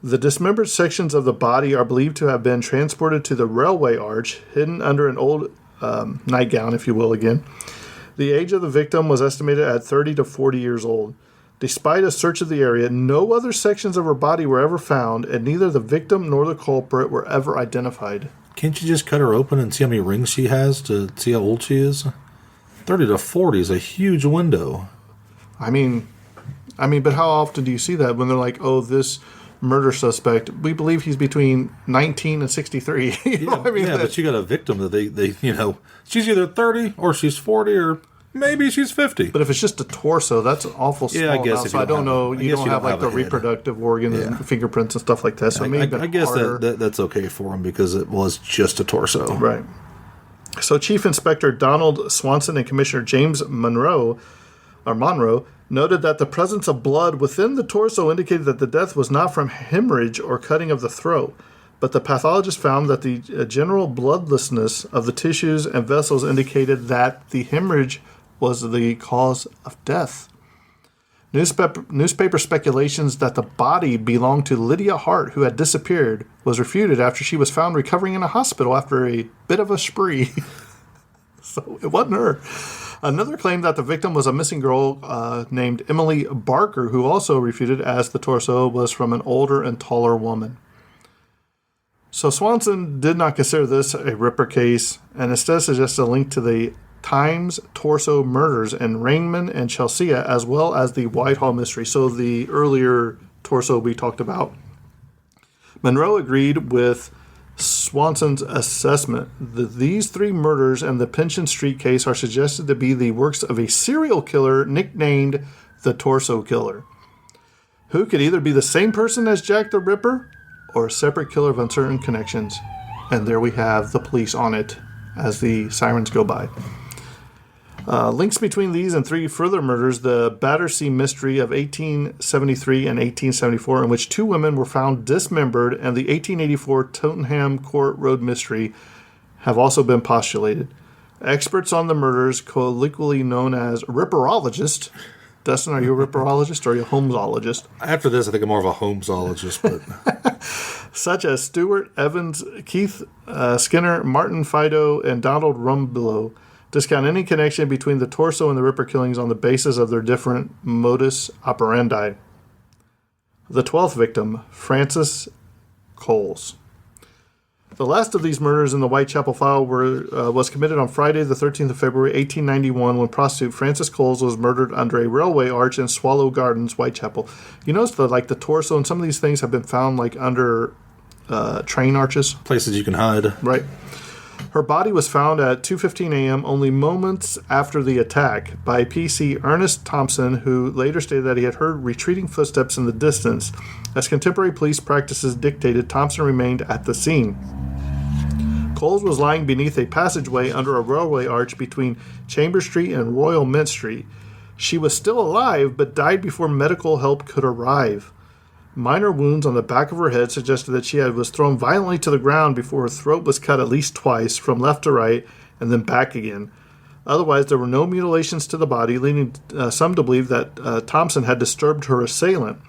The dismembered sections of the body are believed to have been transported to the railway arch, hidden under an old nightgown, if you will, again. The age of the victim was estimated at 30 to 40 years old. Despite a search of the area, no other sections of her body were ever found, and neither the victim nor the culprit were ever identified. Can't you just cut her open and see how many rings she has to see how old she is? 30 to 40 is a huge window. I mean, but how often do you see that when they're like, oh, this murder suspect, we believe he's between 19 and 63. But you got a victim that they she's either 30 or she's 40 or maybe she's 50. But if it's just a torso, that's an awful small amount. So I don't know. You don't have like the reproductive organs and fingerprints and stuff like that. So maybe I guess that's okay for him because it was just a torso. Right. So Chief Inspector Donald Swanson and Commissioner James Monroe noted that the presence of blood within the torso indicated that the death was not from hemorrhage or cutting of the throat, but the pathologist found that the general bloodlessness of the tissues and vessels indicated that the hemorrhage was the cause of death. Newspaper speculations that the body belonged to Lydia Hart, who had disappeared, was refuted after she was found recovering in a hospital after a bit of a spree. So it wasn't her. Another claimed that the victim was a missing girl named Emily Barker, who also refuted, as the torso was from an older and taller woman. So Swanson did not consider this a Ripper case, and instead suggested a link to the Times torso murders in Rainman and Chelsea, as well as the Whitehall mystery. So the earlier torso we talked about. Monroe agreed with Swanson's assessment that these three murders and the Pension Street case are suggested to be the works of a serial killer nicknamed the Torso Killer, who could either be the same person as Jack the Ripper or a separate killer of uncertain connections. And there we have the police on it as the sirens go by. Links between these and three further murders, the Battersea mystery of 1873 and 1874, in which two women were found dismembered, and the 1884 Tottenham Court Road mystery, have also been postulated. Experts on the murders, colloquially known as Ripperologists. Dustin, are you a Ripperologist or are you a Holmesologist? After this, I think I'm more of a Holmesologist. But such as Stuart Evans, Keith Skinner, Martin Fido, and Donald Rumbelow, discount any connection between the torso and the Ripper killings on the basis of their different modus operandi. The 12th victim, Frances Coles. The last of these murders in the Whitechapel file was committed on Friday, the 13th of February, 1891, when prostitute Frances Coles was murdered under a railway arch in Swallow Gardens, Whitechapel. You notice that, the torso and some of these things have been found, under train arches. Places you can hide. Right. Her body was found at 2:15 a.m., only moments after the attack, by P.C. Ernest Thompson, who later stated that he had heard retreating footsteps in the distance. As contemporary police practices dictated, Thompson remained at the scene. Coles was lying beneath a passageway under a railway arch between Chambers Street and Royal Mint Street. She was still alive, but died before medical help could arrive. Minor wounds on the back of her head suggested that she was thrown violently to the ground before her throat was cut at least twice, from left to right, and then back again. Otherwise, there were no mutilations to the body, leading some to believe that Thompson had disturbed her assailant.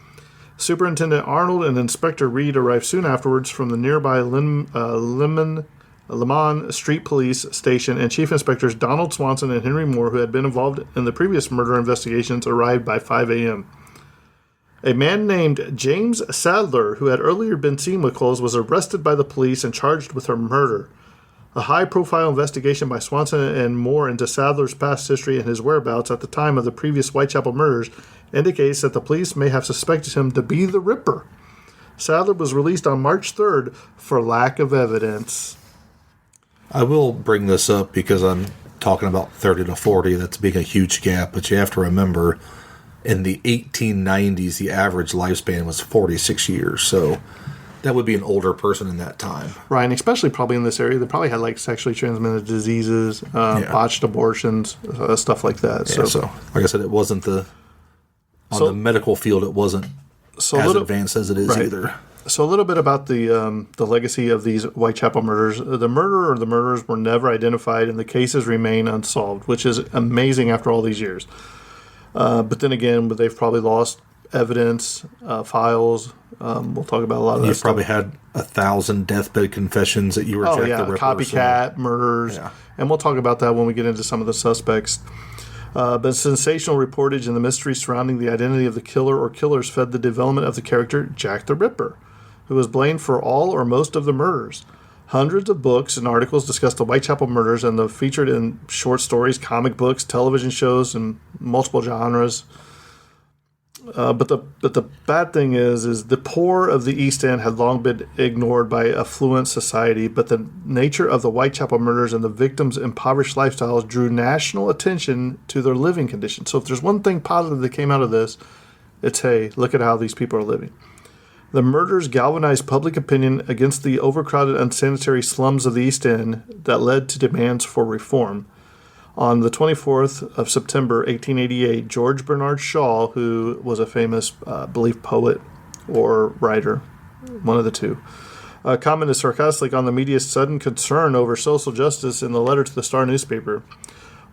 Superintendent Arnold and Inspector Reed arrived soon afterwards from the nearby Lemon Street Police Station, and Chief Inspectors Donald Swanson and Henry Moore, who had been involved in the previous murder investigations, arrived by 5 a.m. A man named James Sadler, who had earlier been seen with Coles, was arrested by the police and charged with her murder. A high-profile investigation by Swanson and Moore into Sadler's past history and his whereabouts at the time of the previous Whitechapel murders indicates that the police may have suspected him to be the Ripper. Sadler was released on March 3rd for lack of evidence. I will bring this up because I'm talking about 30 to 40. That's being a huge gap, but you have to remember, in the 1890s, the average lifespan was 46 years, so that would be an older person in that time. Right, and especially probably in this area, they probably had sexually transmitted diseases, botched abortions, stuff like that. Yeah, so like I said, it wasn't the medical field. It wasn't as advanced as it is either. So a little bit about the legacy of these Whitechapel murders. The murderer or the murderers were never identified, and the cases remain unsolved, which is amazing after all these years. But then again, they've probably lost evidence, files. We'll talk about a lot of that You've stuff. probably had 1,000 deathbed confessions that you were Jack the Ripper. Copycat murders. Yeah. And we'll talk about that when we get into some of the suspects. But sensational reportage and the mystery surrounding the identity of the killer or killers fed the development of the character Jack the Ripper, who was blamed for all or most of the murders. Hundreds of books and articles discuss the Whitechapel murders and they're featured in short stories, comic books, television shows, and multiple genres. But the bad thing is the poor of the East End had long been ignored by affluent society, but the nature of the Whitechapel murders and the victims' impoverished lifestyles drew national attention to their living conditions. So if there's one thing positive that came out of this, it's, hey, look at how these people are living. The murders galvanized public opinion against the overcrowded, unsanitary slums of the East End that led to demands for reform. On the 24th of September, 1888, George Bernard Shaw, who was a famous, poet or writer, one of the two, commented sarcastically on the media's sudden concern over social justice in the letter to the Star newspaper.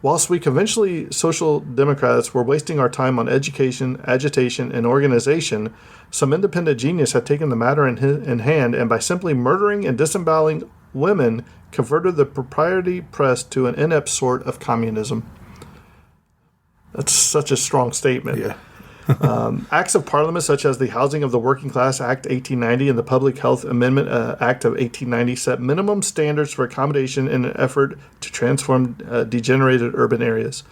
Whilst we conventionally social democrats were wasting our time on education, agitation, and organization, some independent genius had taken the matter in hand and by simply murdering and disemboweling women converted the propriety press to an inept sort of communism. That's such a strong statement. Yeah. Acts of Parliament such as the Housing of the Working Class Act 1890 and the Public Health Amendment Act of 1890 set minimum standards for accommodation in an effort to transform degenerated urban areas.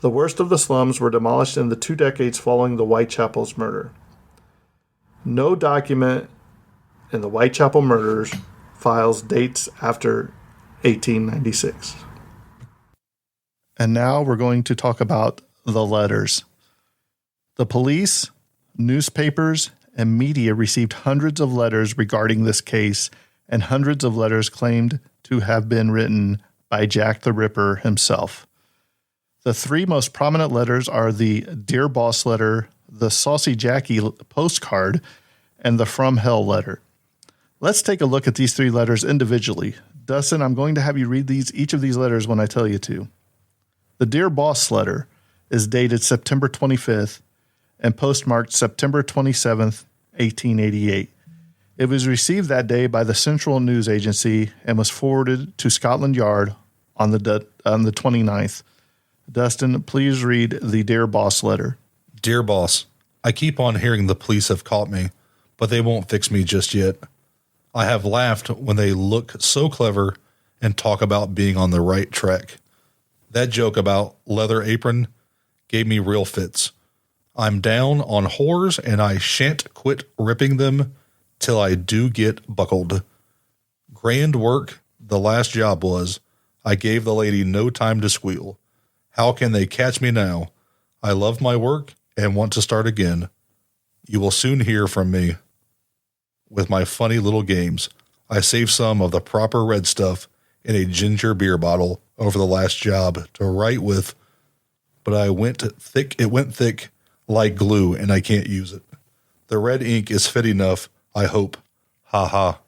The worst of the slums were demolished in the 2 decades following the Whitechapel's murder. No document in the Whitechapel murders files dates after 1896. And now we're going to talk about the letters. The police, newspapers, and media received hundreds of letters regarding this case, and hundreds of letters claimed to have been written by Jack the Ripper himself. The 3 most prominent letters are the Dear Boss letter, the Saucy Jackie postcard, and the From Hell letter. Let's take a look at these 3 letters individually. Dustin, I'm going to have you read each of these letters when I tell you to. The Dear Boss letter is dated September 25th and postmarked September 27th, 1888. It was received that day by the Central News Agency and was forwarded to Scotland Yard on the 29th. Dustin, please read the Dear Boss letter. Dear Boss, I keep on hearing the police have caught me, but they won't fix me just yet. I have laughed when they look so clever and talk about being on the right track. That joke about leather apron gave me real fits. I'm down on whores and I shan't quit ripping them till I do get buckled. Grand work the last job was. I gave the lady no time to squeal. How can they catch me now? I love my work and want to start again. You will soon hear from me. With my funny little games, I saved some of the proper red stuff in a ginger beer bottle over the last job to write with, but it went thick like glue and I can't use it. The red ink is fit enough, I hope. Ha ha.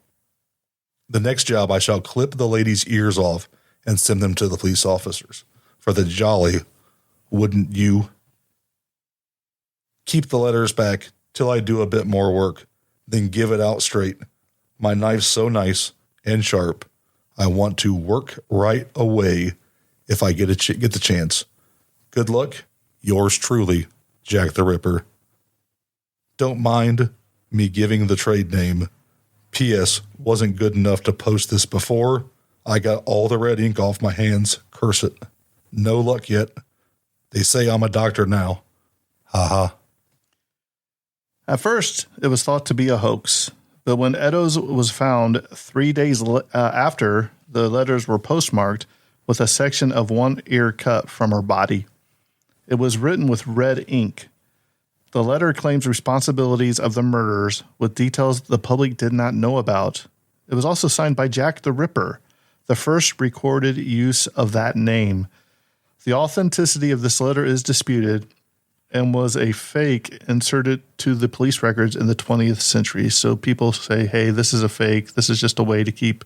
The next job I shall clip the lady's ears off and send them to the police officers. For the jolly, wouldn't you? Keep the letters back till I do a bit more work, then give it out straight. My knife's so nice and sharp. I want to work right away if I get the chance. Good luck. Yours truly, Jack the Ripper. Don't mind me giving the trade name. P.S. Wasn't good enough to post this before. I got all the red ink off my hands. Curse it. No luck yet. They say I'm a doctor now. Ha ha. At first, it was thought to be a hoax, but when Eddowes was found 3 days after the letters were postmarked with a section of one ear cut from her body, it was written with red ink. The letter claims responsibilities of the murders with details the public did not know about. It was also signed by Jack the Ripper, the first recorded use of that name. The authenticity of this letter is disputed and was a fake inserted to the police records in the 20th century. So people say, hey, this is a fake. This is just a way to keep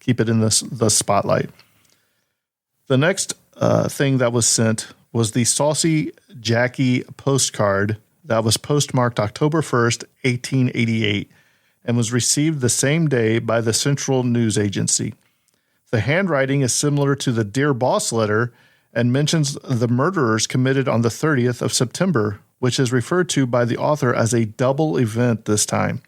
it in the spotlight. The next thing that was sent was the Saucy Jackie postcard that was postmarked October 1st, 1888, and was received the same day by the Central News Agency. The handwriting is similar to the Dear Boss letter and mentions the murderers committed on the 30th of September, which is referred to by the author as a double event this time.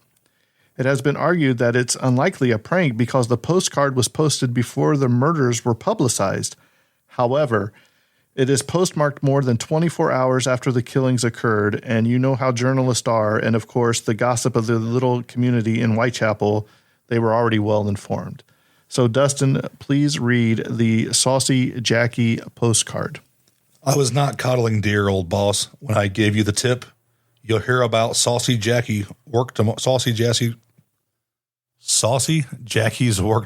It has been argued that it's unlikely a prank because the postcard was posted before the murders were publicized. However, it is postmarked more than 24 hours after the killings occurred, and you know how journalists are, and of course the gossip of the little community in Whitechapel, they were already well informed. So Dustin, please read the Saucy Jackie postcard. I was not coddling dear old boss when I gave you the tip. You'll hear about Saucy Jackie's work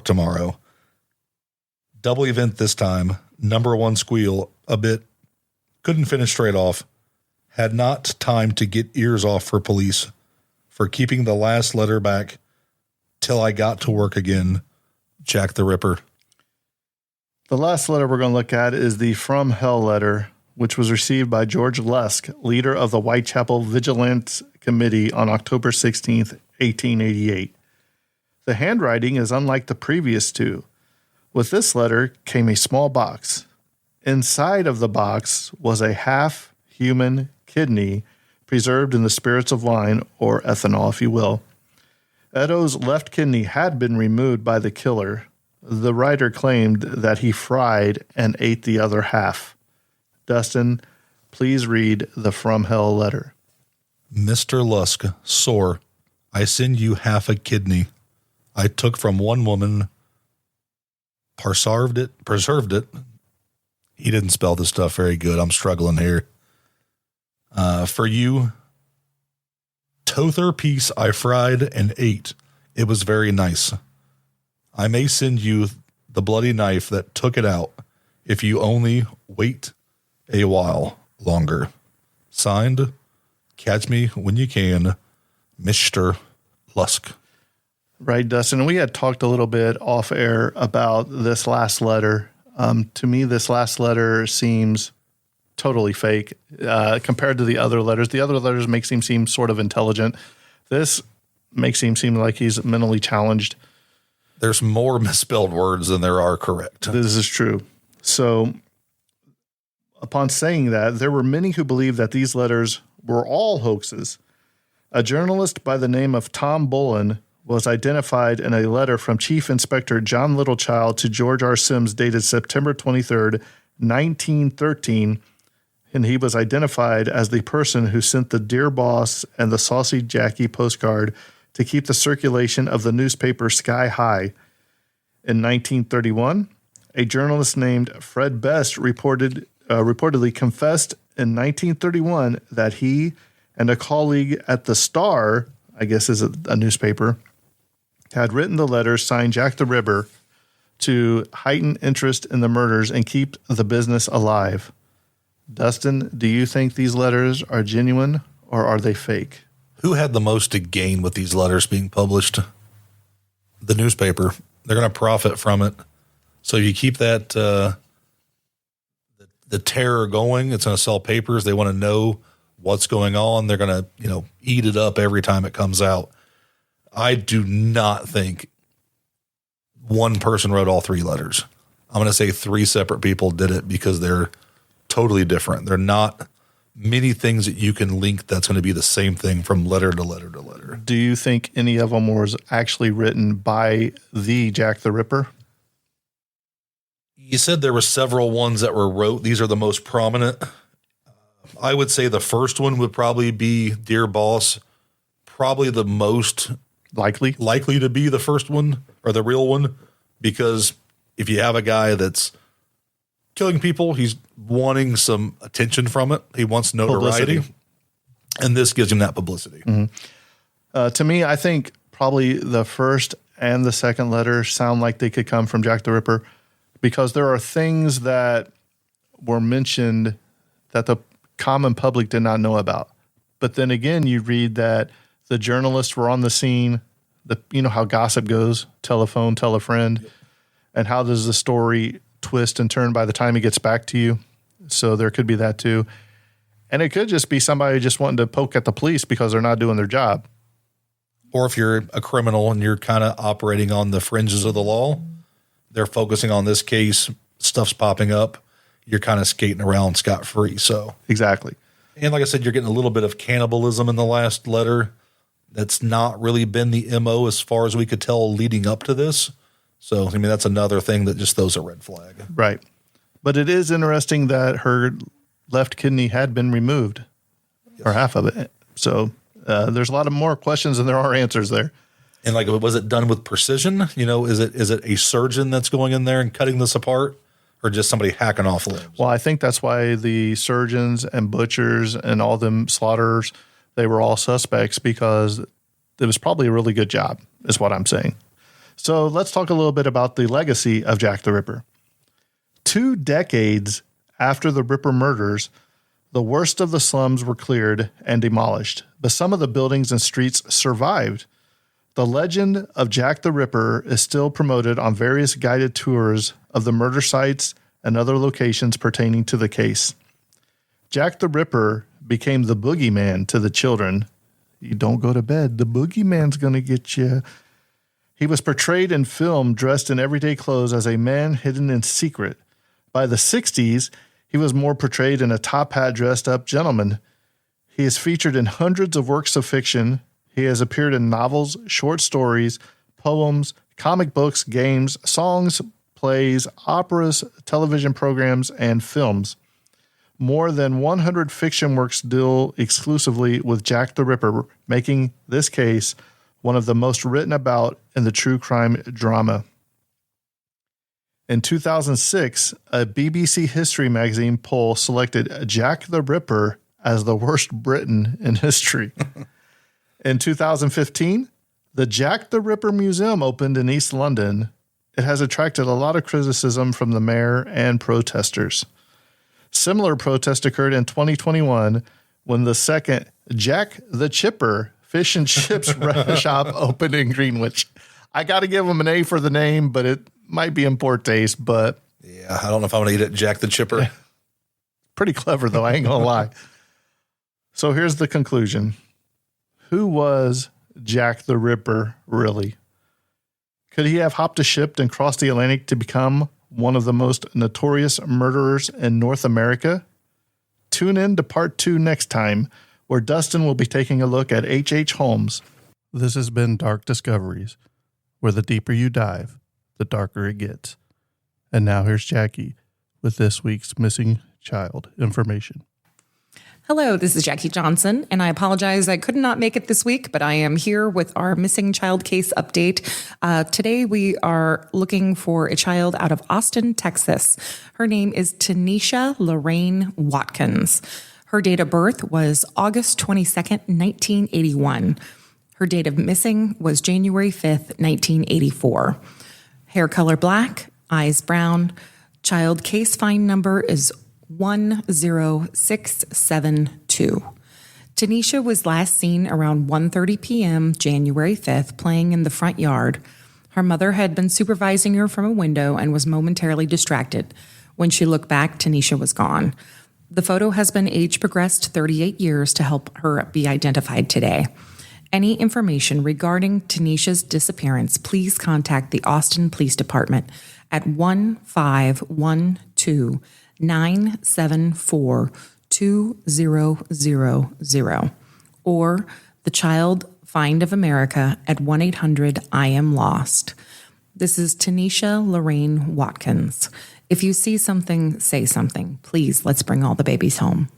tomorrow. Double event this time. Number one squeal a bit. Couldn't finish straight off. Had not time to get ears off for police for keeping the last letter back till I got to work again. Jack the Ripper. The last letter we're going to look at is the From Hell letter, which was received by George Lusk, leader of the Whitechapel Vigilance Committee on October 16th, 1888. The handwriting is unlike the previous two. With this letter came a small box. Inside of the box was a half-human kidney preserved in the spirits of wine, or ethanol, if you will. Edo's left kidney had been removed by the killer. The writer claimed that he fried and ate the other half. Dustin, please read the From Hell letter. Mr. Lusk, sore, I send you half a kidney. I took from one woman, preserved it. He didn't spell this stuff very good. I'm struggling here. For you, tother piece I fried and ate. It was very nice. I may send you the bloody knife that took it out if you only wait a while longer. Signed, catch me when you can, Mr. Lusk. Right, Dustin. We had talked a little bit off air about this last letter. To me, this last letter seems totally fake compared to the other letters. The other letters makes him seem sort of intelligent. This makes him seem like he's mentally challenged. There's more misspelled words than there are correct. This is true. So upon saying that, there were many who believed that these letters were all hoaxes. A journalist by the name of Tom Bullen was identified in a letter from Chief Inspector John Littlechild to George R. Sims dated September 23rd, 1913, and he was identified as the person who sent the Dear Boss and the Saucy Jackie postcard to keep the circulation of the newspaper sky high. In 1931, a journalist named Fred Best reportedly confessed in 1931 that he and a colleague at the Star, I guess is a newspaper, had written the letter signed Jack the Ripper to heighten interest in the murders and keep the business alive. Dustin, do you think these letters are genuine or are they fake? Who had the most to gain with these letters being published? The newspaper. They're going to profit from it. So you keep that the terror going. It's going to sell papers. They want to know what's going on. They're going to, eat it up every time it comes out. I do not think one person wrote all three letters. I'm going to say three separate people did it because they're totally different. They're not many things that you can link that's going to be the same thing from letter to letter to letter. Do you think any of them was actually written by the Jack the Ripper? You said there were several ones that were wrote. These are the most prominent. I would say the first one would probably be Dear Boss, probably the most likely to be the first one or the real one, because if you have a guy that's killing people, he's wanting some attention from it. He wants notoriety. Publicity. And this gives him that publicity. Mm-hmm. To me, I think probably the first and the second letter sound like they could come from Jack the Ripper, because there are things that were mentioned that the common public did not know about. But then again, you read that the journalists were on the scene. You know how gossip goes, telephone, tell a friend. And how does the story twist and turn by the time it gets back to you? So there could be that too. And it could just be somebody just wanting to poke at the police because they're not doing their job. Or if you're a criminal and you're kind of operating on the fringes of the law, they're focusing on this case, stuff's popping up, you're kind of skating around scot-free. So exactly. And like I said, you're getting a little bit of cannibalism in the last letter. That's not really been the MO as far as we could tell leading up to this. So, that's another thing that just throws a red flag. Right. But it is interesting that her left kidney had been removed, or half of it. So there's a lot of more questions than there are answers there. And was it done with precision? Is it a surgeon that's going in there and cutting this apart, or just somebody hacking off limbs? Well, I think that's why the surgeons and butchers and all them slaughterers, they were all suspects, because it was probably a really good job, is what I'm saying. So let's talk a little bit about the legacy of Jack the Ripper. 2 decades after the Ripper murders, the worst of the slums were cleared and demolished, but some of the buildings and streets survived. The legend of Jack the Ripper is still promoted on various guided tours of the murder sites and other locations pertaining to the case. Jack the Ripper became the boogeyman to the children. You don't go to bed, the boogeyman's going to get you. He was portrayed in film dressed in everyday clothes as a man hidden in secret. By the 60s, he was more portrayed in a top hat dressed up gentleman. He is featured in hundreds of works of fiction. He has appeared in novels, short stories, poems, comic books, games, songs, plays, operas, television programs, and films. More than 100 fiction works deal exclusively with Jack the Ripper, making this case one of the most written about in the true crime drama. In 2006, a BBC History magazine poll selected Jack the Ripper as the worst Briton in history. In 2015, the Jack the Ripper Museum opened in East London. It has attracted a lot of criticism from the mayor and protesters. Similar protest occurred in 2021 when the second Jack the Chipper fish and chips shop opened in Greenwich. I got to give them an A for the name, but it might be in poor taste. But yeah, I don't know if I'm going to eat it. Jack the Chipper. Pretty clever, though. I ain't going to lie. So here's the conclusion. Who was Jack the Ripper, really? Could he have hopped a ship and crossed the Atlantic to become one of the most notorious murderers in North America? Tune in to part 2 next time, where Dustin will be taking a look at HH Holmes. This has been Dark Discoveries, where the deeper you dive, the darker it gets. And now here's Jackie with this week's missing child information. Hello, this is Jackie Johnson, and I apologize I could not make it this week, but I am here with our missing child case update. Today we are looking for a child out of Austin, Texas. Her name is Tanisha Lorraine Watkins. Her date of birth was August 22nd, 1981. Her date of missing was January 5th, 1984. Hair color black, eyes brown. Child case find number is 10672. Tanisha was last seen around 1:30 p.m. January 5th playing in the front yard. Her mother had been supervising her from a window and was momentarily distracted. When she looked back, Tanisha was gone. The photo has been age progressed 38 years to help her be identified today. Any information regarding Tanisha's disappearance, please contact the Austin Police Department at 1512-974-2000 or the Child Find of America at 1-800-I-AM-LOST. This is Tanisha Lorraine Watkins. If you see something, say something. Please, let's bring all the babies home.